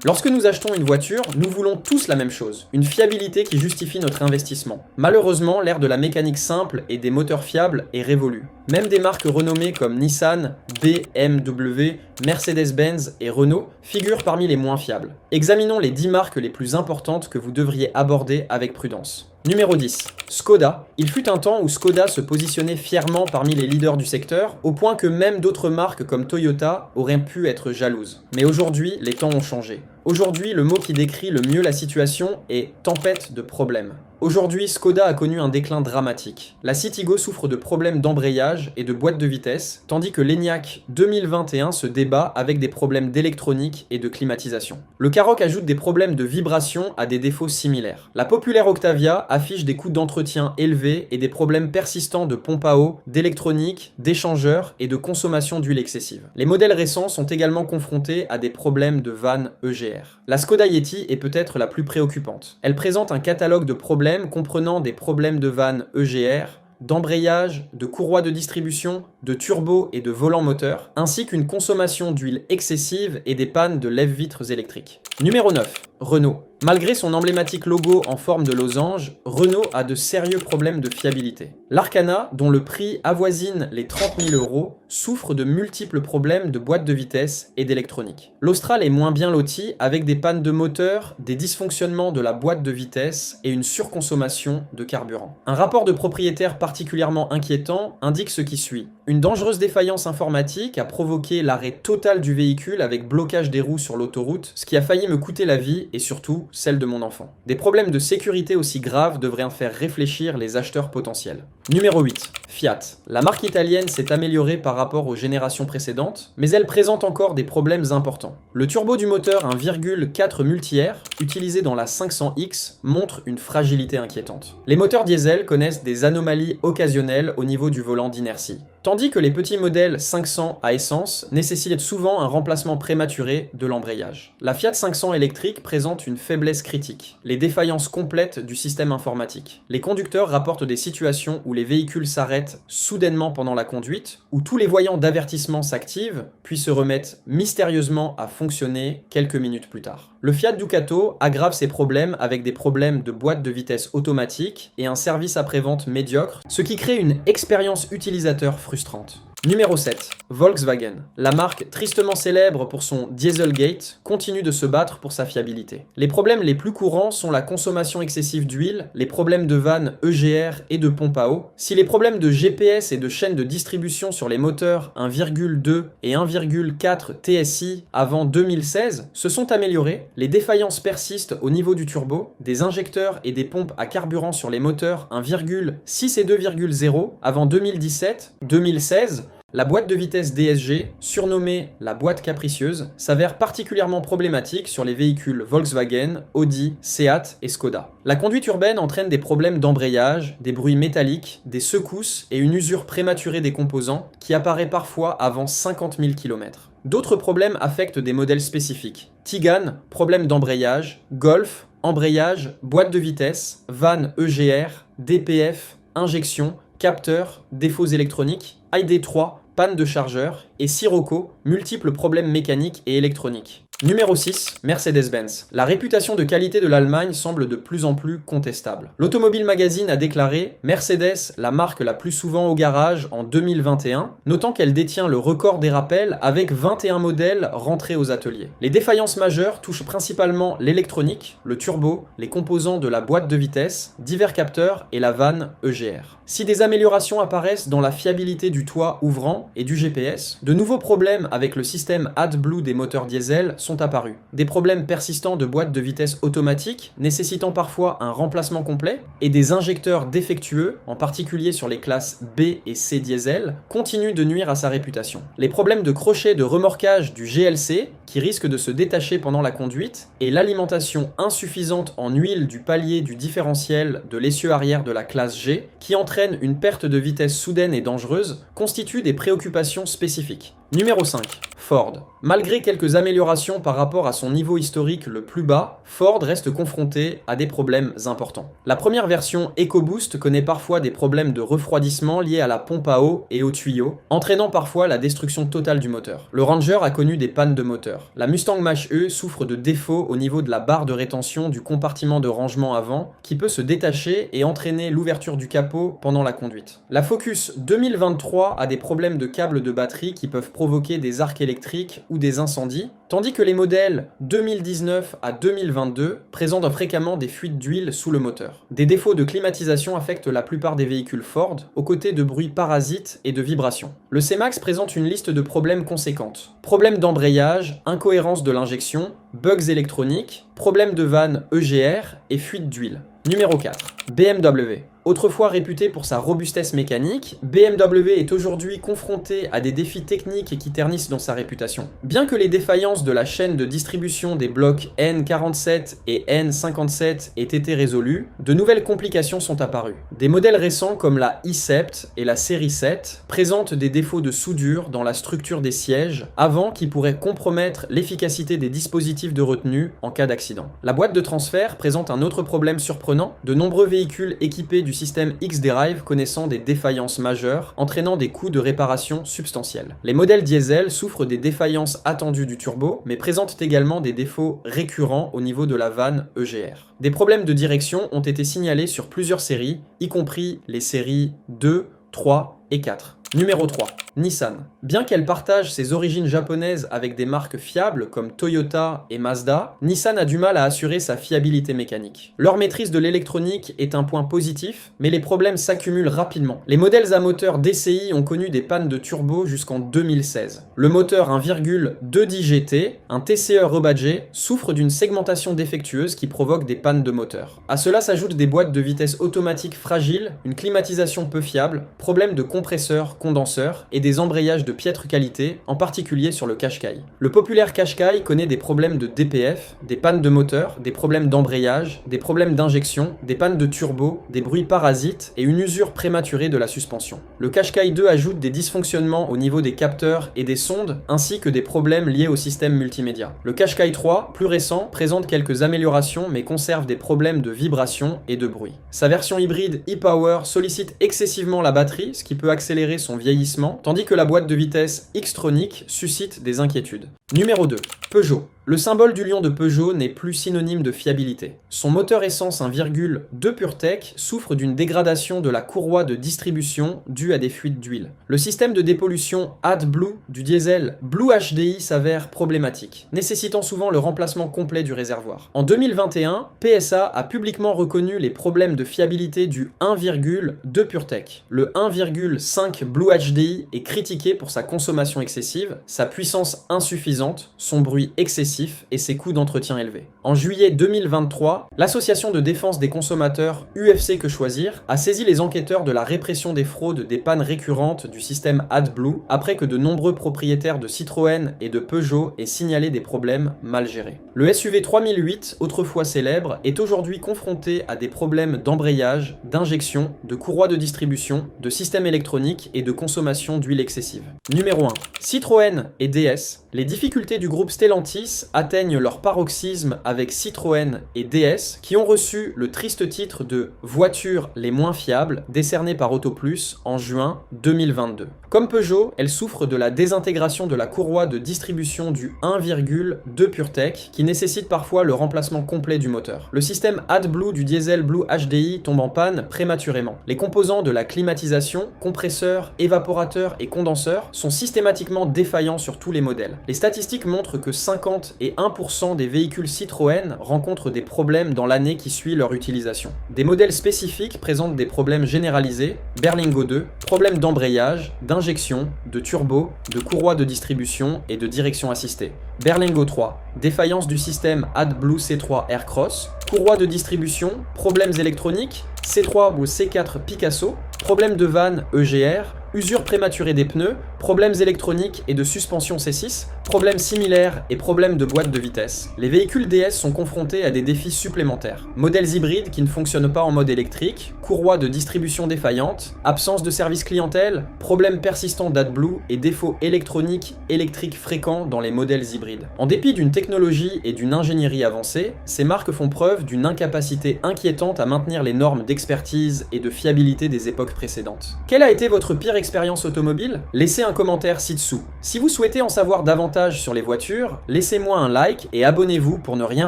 Lorsque nous achetons une voiture, nous voulons tous la même chose, une fiabilité qui justifie notre investissement. Malheureusement, l'ère de la mécanique simple et des moteurs fiables est révolue. Même des marques renommées comme Nissan, BMW, Mercedes-Benz et Renault figurent parmi les moins fiables. Examinons les 10 marques les plus importantes que vous devriez aborder avec prudence. Numéro 10. Skoda. Il fut un temps où Skoda se positionnait fièrement parmi les leaders du secteur, au point que même d'autres marques comme Toyota auraient pu être jalouses. Mais aujourd'hui, les temps ont changé. Aujourd'hui, le mot qui décrit le mieux la situation est « tempête de problèmes ». Aujourd'hui, Skoda a connu un déclin dramatique. La Citigo souffre de problèmes d'embrayage et de boîte de vitesse, tandis que l'Enyaq 2021 se débat avec des problèmes d'électronique et de climatisation. Le Karoq ajoute des problèmes de vibration à des défauts similaires. La populaire Octavia affiche des coûts d'entretien élevés et des problèmes persistants de pompe à eau, d'électronique, d'échangeurs et de consommation d'huile excessive. Les modèles récents sont également confrontés à des problèmes de vannes EGR. La Skoda Yeti est peut-être la plus préoccupante. Elle présente un catalogue de problèmes comprenant des problèmes de vannes EGR, d'embrayage, de courroie de distribution, de turbo et de volant moteur, ainsi qu'une consommation d'huile excessive et des pannes de lève-vitres électriques. Numéro 9. Renault. Malgré son emblématique logo en forme de losange, Renault a de sérieux problèmes de fiabilité. L'Arcana, dont le prix avoisine les 30 000 €, souffre de multiples problèmes de boîte de vitesse et d'électronique. L'Austral est moins bien loti avec des pannes de moteur, des dysfonctionnements de la boîte de vitesse et une surconsommation de carburant. Un rapport de propriétaire particulièrement inquiétant indique ce qui suit. Une dangereuse défaillance informatique a provoqué l'arrêt total du véhicule avec blocage des roues sur l'autoroute, ce qui a failli me coûter la vie et surtout celle de mon enfant. Des problèmes de sécurité aussi graves devraient en faire réfléchir les acheteurs potentiels. Numéro 8. Fiat. La marque italienne s'est améliorée par rapport aux générations précédentes, mais elle présente encore des problèmes importants. Le turbo du moteur 1,4 multi-air, utilisé dans la 500X, montre une fragilité inquiétante. Les moteurs diesel connaissent des anomalies occasionnelles au niveau du volant d'inertie. Tandis que les petits modèles 500 à essence nécessitent souvent un remplacement prématuré de l'embrayage. La Fiat 500 électrique présente une faiblesse critique, les défaillances complètes du système informatique. Les conducteurs rapportent des situations où les véhicules s'arrêtent soudainement pendant la conduite, où tous les voyants d'avertissement s'activent, puis se remettent mystérieusement à fonctionner quelques minutes plus tard. Le Fiat Ducato aggrave ces problèmes avec des problèmes de boîte de vitesse automatique et un service après-vente médiocre, ce qui crée une expérience utilisateur frustrante. Numéro 7. Volkswagen. La marque tristement célèbre pour son Dieselgate continue de se battre pour sa fiabilité. Les problèmes les plus courants sont la consommation excessive d'huile, les problèmes de vannes EGR et de pompe à eau. Si les problèmes de GPS et de chaîne de distribution sur les moteurs 1,2 et 1,4 TSI avant 2016 se sont améliorés, les défaillances persistent au niveau du turbo, des injecteurs et des pompes à carburant sur les moteurs 1,6 et 2,0 avant 2017-2016. La boîte de vitesse DSG, surnommée la boîte capricieuse, s'avère particulièrement problématique sur les véhicules Volkswagen, Audi, Seat et Skoda. La conduite urbaine entraîne des problèmes d'embrayage, des bruits métalliques, des secousses et une usure prématurée des composants qui apparaît parfois avant 50 000 km. D'autres problèmes affectent des modèles spécifiques. Tigane, problème d'embrayage, Golf, embrayage, boîte de vitesse, vanne EGR, DPF, injection, capteur, défauts électroniques, ID3, panne de chargeur, et Sirocco, multiples problèmes mécaniques et électroniques. Numéro 6, Mercedes-Benz. La réputation de qualité de l'Allemagne semble de plus en plus contestable. L'Automobile Magazine a déclaré « Mercedes, la marque la plus souvent au garage en 2021 », notant qu'elle détient le record des rappels avec 21 modèles rentrés aux ateliers. Les défaillances majeures touchent principalement l'électronique, le turbo, les composants de la boîte de vitesse, divers capteurs et la vanne EGR. Si des améliorations apparaissent dans la fiabilité du toit ouvrant et du GPS, de nouveaux problèmes avec le système AdBlue des moteurs diesel sont apparus. Des problèmes persistants de boîte de vitesse automatique, nécessitant parfois un remplacement complet, et des injecteurs défectueux, en particulier sur les classes B et C diesel, continuent de nuire à sa réputation. Les problèmes de crochet de remorquage du GLC, qui risquent de se détacher pendant la conduite, et l'alimentation insuffisante en huile du palier du différentiel de l'essieu arrière de la classe G, qui entraîne une perte de vitesse soudaine et dangereuse, constituent des préoccupations spécifiques. Numéro 5. Ford. Malgré quelques améliorations par rapport à son niveau historique le plus bas, Ford reste confronté à des problèmes importants. La première version EcoBoost connaît parfois des problèmes de refroidissement liés à la pompe à eau et aux tuyaux, entraînant parfois la destruction totale du moteur. Le Ranger a connu des pannes de moteur. La Mustang Mach-E souffre de défauts au niveau de la barre de rétention du compartiment de rangement avant, qui peut se détacher et entraîner l'ouverture du capot pendant la conduite. La Focus 2023 a des problèmes de câbles de batterie qui peuvent provoquer des arcs électriques ou des incendies, tandis que les modèles 2019 à 2022 présentent fréquemment des fuites d'huile sous le moteur. Des défauts de climatisation affectent la plupart des véhicules Ford, aux côtés de bruits parasites et de vibrations. Le C-Max présente une liste de problèmes conséquentes. Problèmes d'embrayage, incohérence de l'injection, bugs électroniques, problèmes de vanne EGR et fuite d'huile. Numéro 4. BMW. Autrefois réputée pour sa robustesse mécanique, BMW est aujourd'hui confrontée à des défis techniques qui ternissent dans sa réputation. Bien que les défaillances de la chaîne de distribution des blocs N47 et N57 aient été résolues, de nouvelles complications sont apparues. Des modèles récents comme la i7 et la série 7 présentent des défauts de soudure dans la structure des sièges avant qui pourraient compromettre l'efficacité des dispositifs de retenue en cas d'accident. La boîte de transfert présente un autre problème surprenant, de nombreux véhicules équipés du système X-Drive connaissant des défaillances majeures, entraînant des coûts de réparation substantiels. Les modèles diesel souffrent des défaillances attendues du turbo, mais présentent également des défauts récurrents au niveau de la vanne EGR. Des problèmes de direction ont été signalés sur plusieurs séries, y compris les séries 2, 3 et 4. Numéro 3. Nissan. Bien qu'elle partage ses origines japonaises avec des marques fiables comme Toyota et Mazda, Nissan a du mal à assurer sa fiabilité mécanique. Leur maîtrise de l'électronique est un point positif, mais les problèmes s'accumulent rapidement. Les modèles à moteur DCI ont connu des pannes de turbo jusqu'en 2016. Le moteur 1,2 GT, un TCE rebadgé, souffre d'une segmentation défectueuse qui provoque des pannes de moteur. À cela s'ajoutent des boîtes de vitesse automatiques fragiles, une climatisation peu fiable, problèmes de compresseur, condenseur et des embrayages de piètre qualité, en particulier sur le Qashqai. Le populaire Qashqai connaît des problèmes de DPF, des pannes de moteur, des problèmes d'embrayage, des problèmes d'injection, des pannes de turbo, des bruits parasites et une usure prématurée de la suspension. Le Qashqai 2 ajoute des dysfonctionnements au niveau des capteurs et des sondes, ainsi que des problèmes liés au système multimédia. Le Qashqai 3, plus récent, présente quelques améliorations mais conserve des problèmes de vibration et de bruit. Sa version hybride e-Power sollicite excessivement la batterie, ce qui peut accélérer son vieillissement, tandis que la boîte de vitesse X-Tronic suscite des inquiétudes. Numéro 2. Peugeot. Le symbole du lion de Peugeot n'est plus synonyme de fiabilité. Son moteur essence 1,2 PureTech souffre d'une dégradation de la courroie de distribution due à des fuites d'huile. Le système de dépollution AdBlue du diesel Blue HDI s'avère problématique, nécessitant souvent le remplacement complet du réservoir. En 2021, PSA a publiquement reconnu les problèmes de fiabilité du 1,2 PureTech. Le 1,5 Blue HDI est critiqué pour sa consommation excessive, sa puissance insuffisante, son bruit excessif et ses coûts d'entretien élevés. En juillet 2023, l'association de défense des consommateurs UFC Que Choisir a saisi les enquêteurs de la répression des fraudes des pannes récurrentes du système AdBlue après que de nombreux propriétaires de Citroën et de Peugeot aient signalé des problèmes mal gérés. Le SUV 3008, autrefois célèbre, est aujourd'hui confronté à des problèmes d'embrayage, d'injection, de courroie de distribution, de système électronique et de consommation d'huile excessive. Numéro 1. Citroën et DS. Les difficultés du groupe Stellantis atteignent leur paroxysme avec Citroën et DS qui ont reçu le triste titre de voitures les moins fiables décerné par Autoplus en juin 2022. Comme Peugeot, elle souffre de la désintégration de la courroie de distribution du 1,2 PureTech qui nécessite parfois le remplacement complet du moteur. Le système AdBlue du diesel Blue HDI tombe en panne prématurément. Les composants de la climatisation, compresseurs, évaporateurs et condenseurs sont systématiquement défaillants sur tous les modèles. Les statistiques montrent que 50 et 1% des véhicules Citroën rencontrent des problèmes dans l'année qui suit leur utilisation. Des modèles spécifiques présentent des problèmes généralisés, Berlingo 2, problèmes d'embrayage, d'injection, de turbo, de courroie de distribution et de direction assistée. Berlingo 3, défaillance du système AdBlue C3 Aircross, courroie de distribution, problèmes électroniques, C3 ou C4 Picasso, problème de vanne EGR, usure prématurée des pneus, problèmes électroniques et de suspension C6, problèmes similaires et problèmes de boîte de vitesse. Les véhicules DS sont confrontés à des défis supplémentaires. Modèles hybrides qui ne fonctionnent pas en mode électrique, courroies de distribution défaillantes, absence de service clientèle, problèmes persistants d'AdBlue et défauts électroniques électriques fréquents dans les modèles hybrides. En dépit d'une technologie et d'une ingénierie avancée, ces marques font preuve d'une incapacité inquiétante à maintenir les normes d'expertise et de fiabilité des époques précédentes. Quelle a été votre pire expérience automobile? Laissez un commentaire ci-dessous. Si vous souhaitez en savoir davantage sur les voitures, laissez-moi un like et abonnez-vous pour ne rien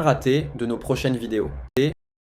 rater de nos prochaines vidéos.